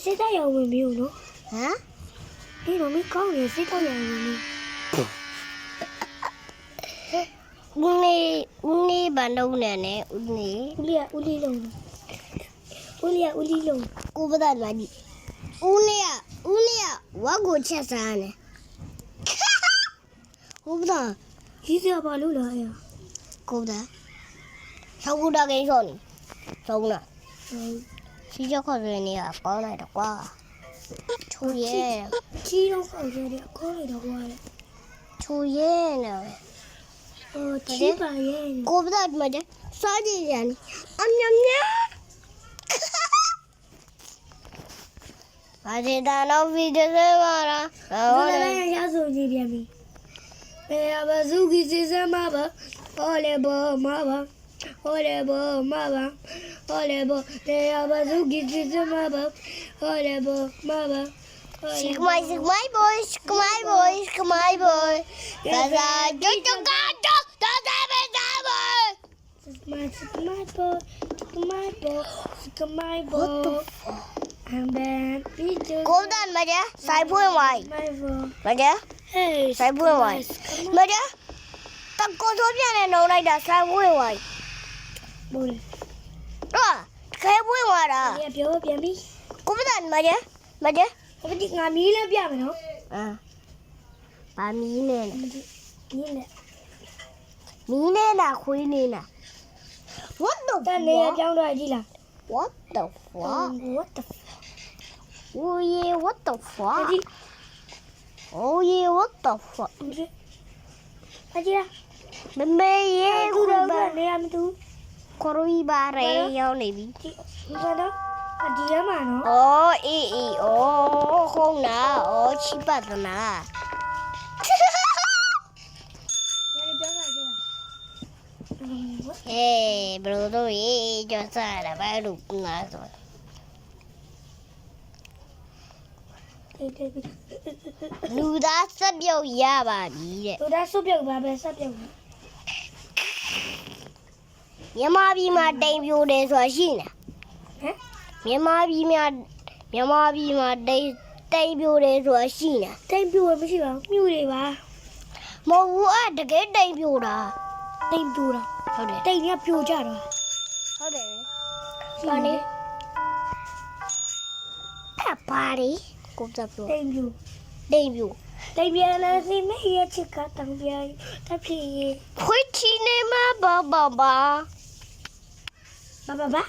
စစ်တပ်ရောင်ဝင်မျိုးနော် ဟမ် ဒီတော့မကောင်းရစစ်တပ်ရောင်ဝင်မျိုး ဦးနေဘန်တော့နဲ့ဦးနေ ဦးလေးကဦးလေးလုံးဦးလေးကဦးလေးလုံး ကိုပဒတ်လာကြီးဦးနေဝါကိုချက်စားနေဟုတ်ပါ ကြီးစရာဘာလို့လဲအဲ့ ကိုဒါဆောက်ကူတာကိန်းစောနေဆုံးလားစီးကြောက်ခေါ်ရနေရပေါင်းလိုက်တော့ကွာချိုးရဲ ကြီးတော့ခေါ်ရတယ်အခေါ်လိုက်တော့ကွာလေ ချိုးရဲနေ ကြီးပါရဲ့ ကိုပဒတ်မတဲ့စားကြည့်ရနေအမြမ်မြဘာဒီတာနောက်ဗီဒီယိုမှာလား ဘယ်လိုလဲရဆိုကြည့်ပြန်ပြီဘယ်အဘဇူကြီးစီစမ်းမှာပါဟောလေဘောမှာပါဟောလေဘောမှာပါဟောလေဘောဘယ်အဘဇူကြီးစီစမ်းမှာပါဟောလေဘောမှာပါ Shake my boy, shake my boy, shake my boy. Gaza, jojo gajo, gaza gaza boy. Shake my boy, shake my boy. What the fuck? And then picture. Golden maja, sai boy wai. My boy. Maja, Hey, sai boy wai. Maja, tak ko so pian ne no lai da sai boy wai. Boy. Ah, sai boy wai da. Yaပြောပြန်ပြီ Golden maja, maja. ဟိုဒီငါမီးလည်းပြမယ်နော် Ah. Ba mi ne. မီးလည်း Mi ne na khoi ne na. What the တန်နေရ fuck? ပြောင်းတော့ကြည့်လား What the fuck? What the Oh yeah, what the ဟို fuck? ဒီ Oh yeah, what the fuck? အကြည့်လား မမေရေခု တော့ ဘာ နေရမတူ ခရီးပါရဲရောက်နေပြီ ဒီကတော့အဒီရမှာနော် ။အော်အေးဟုတ်လား။အော်ချိပတ်သနာ ရပြောတာကြည့်လား ။ဟေးဘလို့တို့ရေကြောက်စားတာဘာလို့ငါဆို လူသားစက်ပြုတ်ရပါပြီတဲ့ တို့ဒါဆုပ်ပြုတ်ပါပဲဆက်ပြုတ် ။မြန်မာပြည်မှာတိမ်ပြိုတယ်ဆိုတာရှိနေ ဟမ် ။မြန်မာပြည်မှာတိမ်ပြိုတယ်ဆိုတာရှိနေ တိမ်ပြိုမရှိပါဘူးမြူတွေပါ ။မဟုတ်ဘူးအဲ့တကယ်တိမ်ပြိုတာ တိမ်ပြိုတာ ဟုတ်တယ် တိမ်ကပြိုကြတာ ဟုတ်တယ်။ဘာနေပါရီကိုတပ်ပြော တိမ်ပြို တိမ်ပြို တိမ်ပြန်လာစီမေးရချစ်ကတံပြားတဖြစ်ရေ ခွေးချီနေမှာဘာ ဘာဘာဘာ